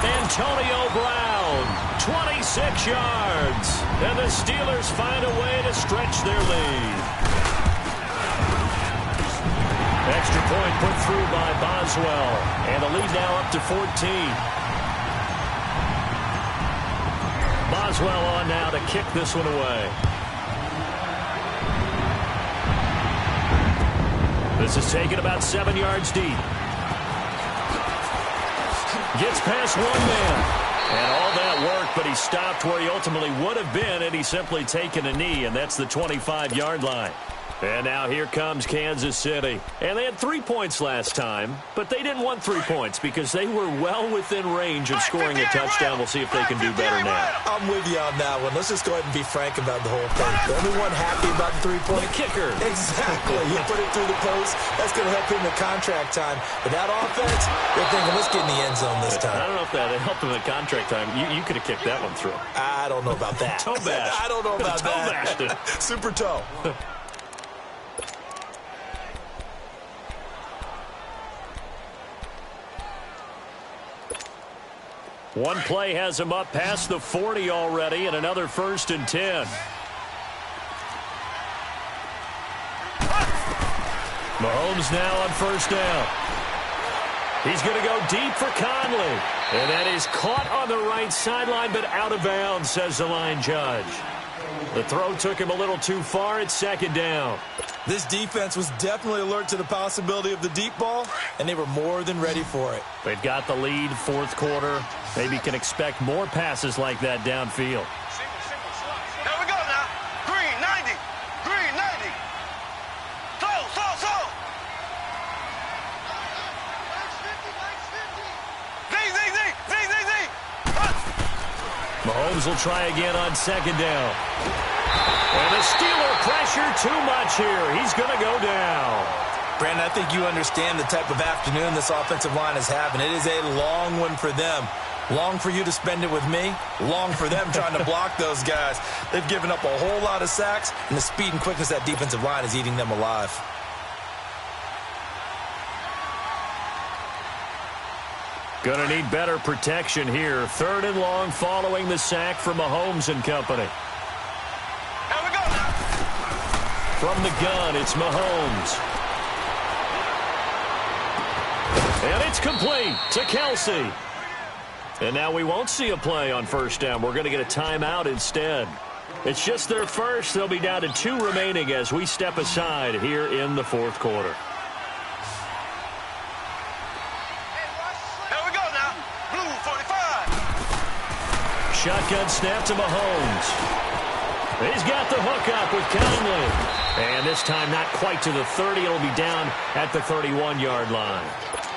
Antonio Brown, 26 yards. And the Steelers find a way to stretch their lead. Extra point put through by Boswell. And the lead now up to 14. Boswell on now to kick this one away. This is taken about 7 yards deep. Gets past one man. And all that work, but he stopped where he ultimately would have been had he simply taken a knee, and that's the 25-yard line. And now here comes Kansas City. And they had 3 points last time, but they didn't want 3 points because they were well within range of scoring a touchdown. We'll see if they can do better now. I'm with you on that one. Let's just go ahead and be frank about the whole thing. The only one happy about the 3-point kicker. Exactly. You put it through the post. That's going to help him in contract time. But that offense, they're thinking, let's get in the end zone this time. I don't know if that helped him in contract time. You could have kicked that one through. I don't know about that. Toe bash. I don't know about that. Toe bashed it. Super toe. One play has him up past the 40 already, and another 1st and 10. Mahomes now on 1st down. He's going to go deep for Conley. And that is caught on the right sideline, but out of bounds, says the line judge. The throw took him a little too far. It's 2nd down. This defense was definitely alert to the possibility of the deep ball, and they were more than ready for it. They've got the lead, 4th quarter. Maybe can expect more passes like that downfield. Here we go now. Green 90. Green 90. Slow. Z. Mahomes will try again on 2nd down. And the Steeler pressure too much here. He's going to go down. Brandon, I think you understand the type of afternoon this offensive line is having. It is a long one for them. Long for you to spend it with me. Long for them trying to block those guys. They've given up a whole lot of sacks, and the speed and quickness of that defensive line is eating them alive. Going to need better protection here. 3rd and long following the sack from Mahomes and company. Here we go now. From the gun, it's Mahomes. And it's complete to Kelsey. And now we won't see a play on 1st down. We're going to get a timeout instead. It's just their first. They'll be down to 2 remaining as we step aside here in the 4th quarter. Here we go now. Blue 45. Shotgun snap to Mahomes. He's got the hook up with Conley. And this time not quite to the 30. It'll be down at the 31-yard line.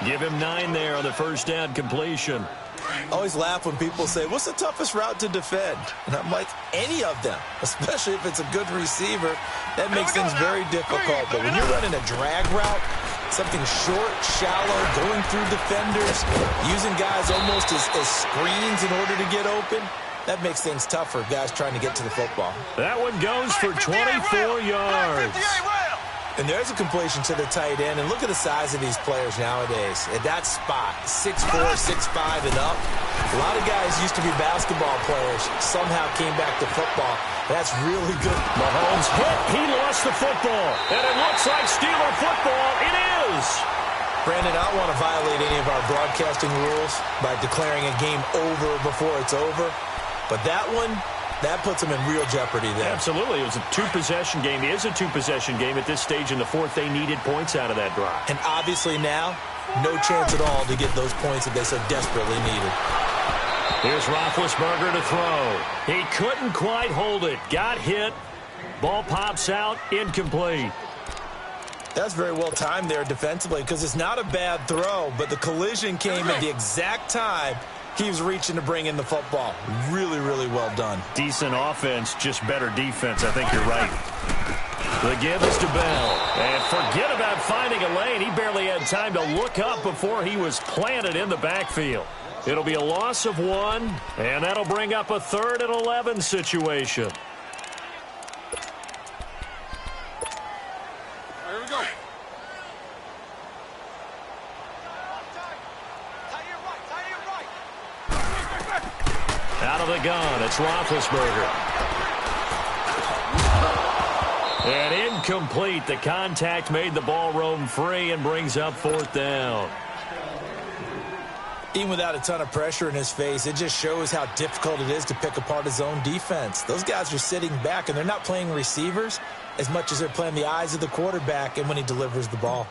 Give him 9 there on the 1st down completion. I always laugh when people say, what's the toughest route to defend? And I'm like, any of them, especially if it's a good receiver. That makes things very difficult. But when you're running a drag route, something short, shallow, going through defenders, using guys almost as screens in order to get open, that makes things tough for guys trying to get to the football. That one goes for 24 yards. And there's a completion to the tight end. And look at the size of these players nowadays. At that spot, 6'4", 6'5", and up. A lot of guys used to be basketball players, somehow came back to football. That's really good. Mahomes hit. He lost the football. And it looks like Steeler football. It is. Brandon, I don't want to violate any of our broadcasting rules by declaring a game over before it's over. But that one, that puts them in real jeopardy there. Absolutely. It was a two-possession game. It is a two-possession game at this stage in the fourth. They needed points out of that drive. And obviously now, no chance at all to get those points that they so desperately needed. Here's Roethlisberger to throw. He couldn't quite hold it. Got hit. Ball pops out. Incomplete. That's very well timed there defensively because it's not a bad throw, but the collision came at the exact time he was reaching to bring in the football. Really, really well done. Decent offense, just better defense. I think you're right. The give is to Bell. And forget about finding a lane. He barely had time to look up before he was planted in the backfield. It'll be a loss of 1, and that'll bring up a 3rd and 11 situation. Here we go. Out of the gun, it's Roethlisberger. And incomplete. The contact made the ball roam free and brings up 4th down. Even without a ton of pressure in his face, it just shows how difficult it is to pick apart his own defense. Those guys are sitting back, and they're not playing receivers as much as they're playing the eyes of the quarterback and when he delivers the ball.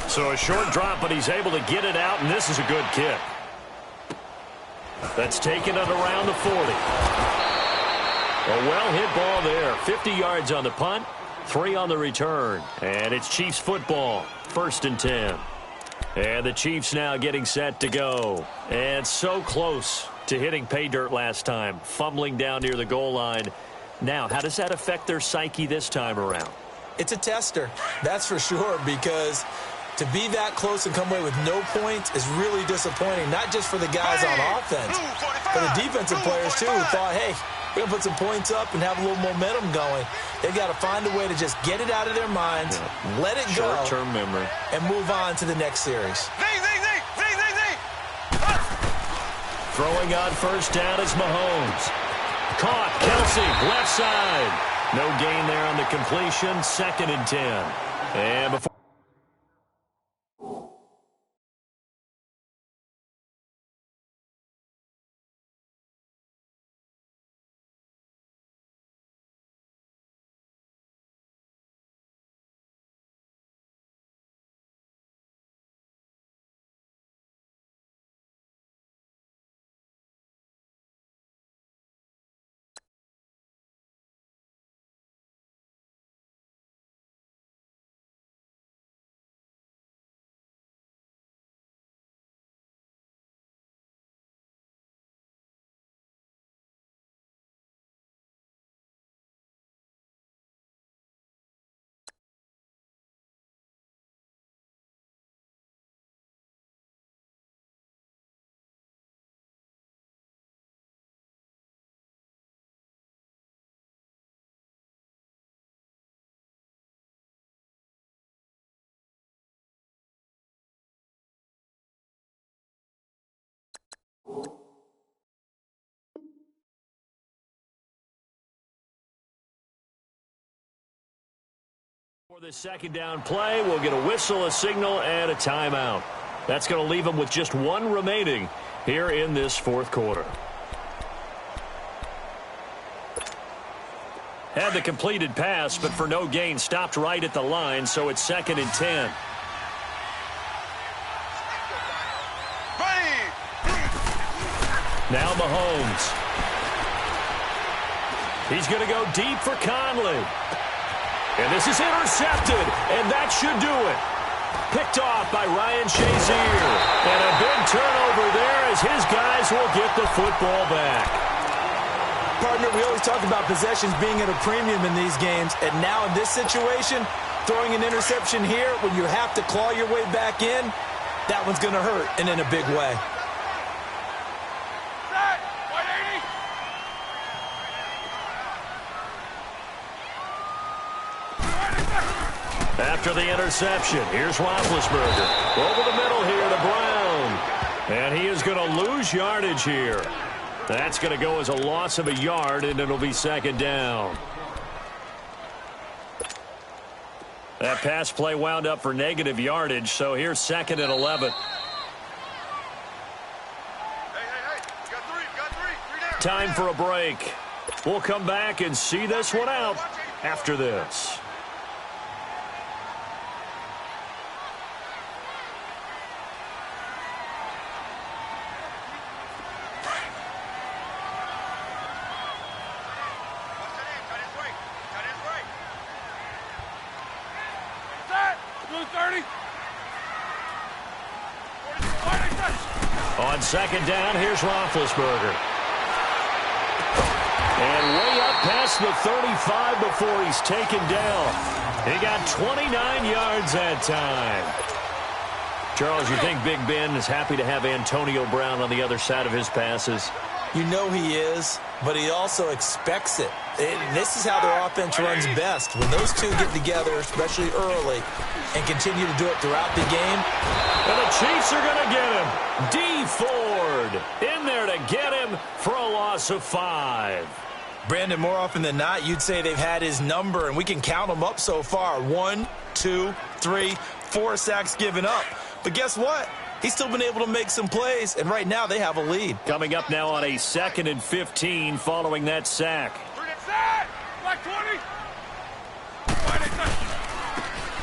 So a short drop, but he's able to get it out, and this is a good kick. That's taken it around the 40. A well-hit ball there. 50 yards on the punt, 3 on the return. And it's Chiefs football, 1st and 10. And the Chiefs now getting set to go. And so close to hitting pay dirt last time, fumbling down near the goal line. Now, how does that affect their psyche this time around? It's a tester, that's for sure, because to be that close and come away with no points is really disappointing, not just for the guys on offense, but the defensive players, too, who thought, hey, we're going to put some points up and have a little momentum going. They've got to find a way to just get it out of their minds, let it go, short-term memory, and move on to the next series. Throwing on 1st down is Mahomes. Caught, Kelsey, left side. No gain there on the completion, 2nd and 10. And before for the 2nd down play, we'll get a whistle, a signal, and a timeout. That's going to leave them with just 1 remaining here in this 4th quarter. Had the completed pass, but for no gain, stopped right at the line, so it's 2nd and 10. Now Mahomes. He's going to go deep for Conley. And this is intercepted, and that should do it. Picked off by Ryan Shazier. And a big turnover there as his guys will get the football back. Partner, we always talk about possessions being at a premium in these games, and now in this situation, throwing an interception here when you have to claw your way back in, that one's going to hurt, and in a big way. After the interception, here's Roethlisberger. Over the middle here to Brown. And he is going to lose yardage here. That's going to go as a loss of a yard, and it'll be second down. That pass play wound up for negative yardage, so here's second and 11. Time for a break. We'll come back and see this one out after this. On second down, here's Roethlisberger. And way up past the 35 before he's taken down. He got 29 yards that time. Charles, you think Big Ben is happy to have Antonio Brown on the other side of his passes? You know he is, but he also expects it. This is how their offense runs best. When those two get together, especially early, and continue to do it throughout the game. And the Chiefs are going to get him. D. Ford in there to get him for a loss of 5. Brandon, more often than not, you'd say they've had his number, and we can count them up so far. 1, 2, 3, 4 sacks given up. But guess what? He's still been able to make some plays, and right now they have a lead. Coming up now on a 2nd and 15 following that sack.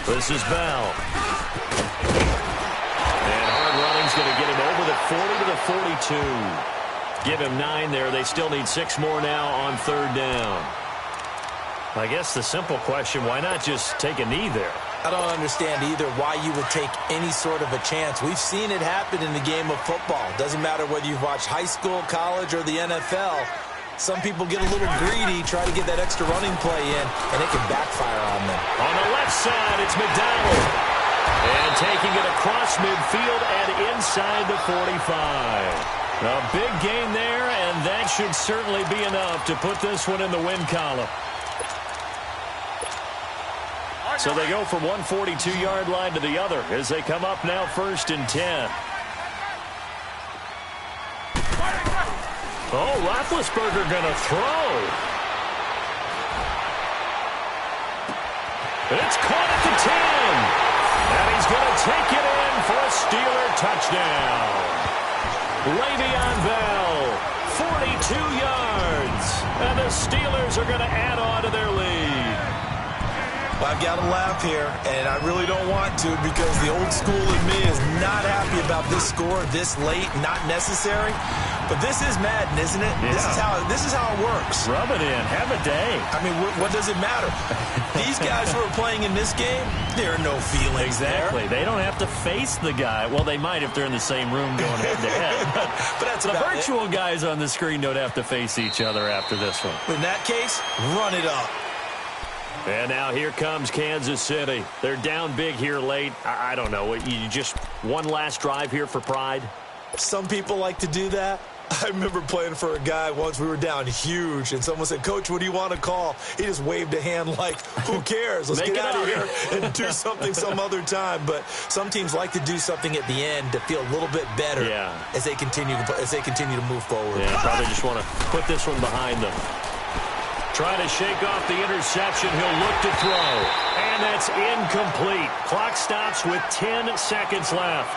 This is Bell. And hard running's going to get him over the 40 to the 42. Give him 9 there. They still need 6 more now on third down. I guess the simple question, why not just take a knee there? I don't understand either why you would take any sort of a chance. We've seen it happen in the game of football. Doesn't matter whether you've watched high school, college, or the NFL. Some people get a little greedy, try to get that extra running play in, and it can backfire on them. On the left side, it's McDonald. And taking it across midfield and inside the 45. A big gain there, and that should certainly be enough to put this one in the win column. So they go from one 42-yard line to the other as they come up now 1st and 10. Oh, Roethlisberger going to throw. It's caught at the 10. And he's going to take it in for a Steeler touchdown. Le'Veon Bell, 42 yards. And the Steelers are going to add on to their lead. Well, I've got to laugh here, and I really don't want to because the old school in me is not happy about this score this late, not necessary. But this is Madden, isn't it? Yeah. This is how it works. Rub it in. Have a day. I mean, what does it matter? These guys who are playing in this game, there are no feelings exactly. There. They don't have to face the guy. Well, they might if they're in the same room going head-to-head. But that's the virtual guys on the screen don't have to face each other after this one. In that case, run it up. And now here comes Kansas City. They're down big here late. I don't know. You just one last drive here for pride? Some people like to do that. I remember playing for a guy once. We were down huge, and someone said, "Coach, what do you want to call?" He just waved a hand like, who cares? Let's get out of here and do something some other time. But some teams like to do something at the end to feel a little bit better as they continue to move forward. Yeah, probably just want to put this one behind them. Trying to shake off the interception. He'll look to throw. And that's incomplete. Clock stops with 10 seconds left.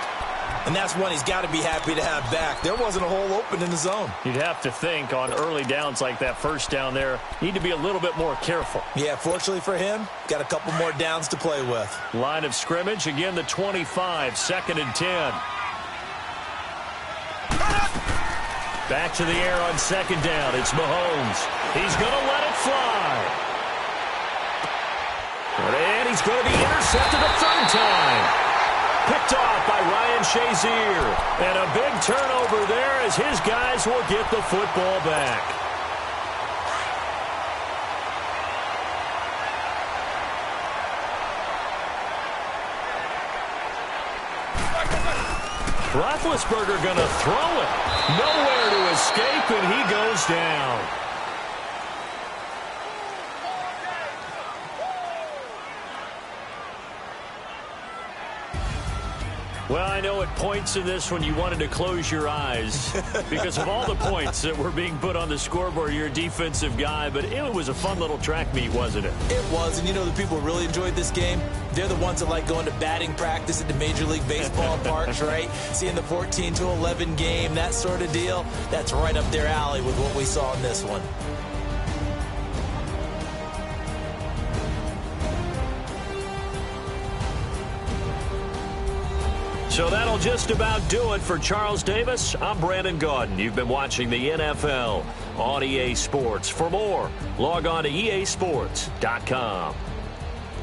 And that's one he's got to be happy to have back. There wasn't a hole open in the zone. You'd have to think on early downs like that first down there, need to be a little bit more careful. Yeah, fortunately for him, got a couple more downs to play with. Line of scrimmage, again the 25, 2nd and 10. Back to the air on 2nd down. It's Mahomes. He's going to let it fly. And he's going to be intercepted a 3rd time. Picked off by Ryan Shazier. And a big turnover there as his guys will get the football back. Roethlisberger going to throw it. Nowhere to escape, and he goes down. Well, I know at points in this one you wanted to close your eyes because of all the points that were being put on the scoreboard. You're a defensive guy, but it was a fun little track meet, wasn't it? It was, and you know the people who really enjoyed this game? They're the ones that like going to batting practice at the Major League Baseball parks, right? Seeing the 14-11 game, that sort of deal. That's right up their alley with what we saw in this one. So that'll just about do it for Charles Davis. I'm Brandon Gaudin. You've been watching the NFL on EA Sports. For more, log on to easports.com.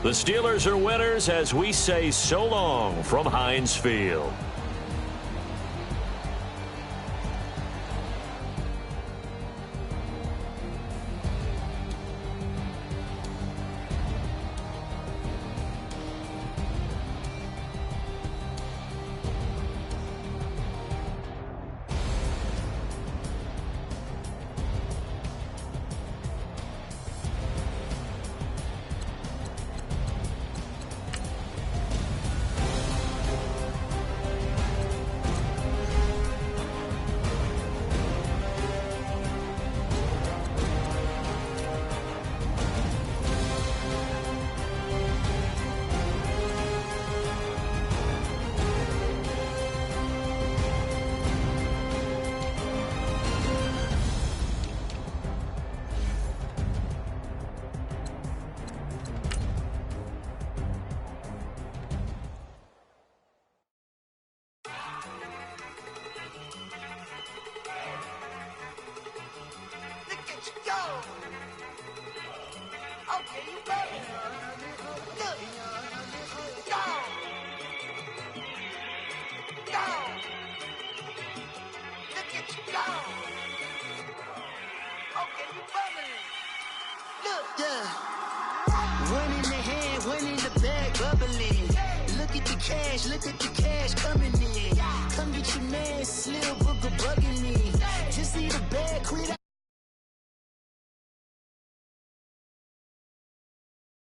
The Steelers are winners as we say so long from Heinz Field. Look at the cash coming in. Come get your man, Slim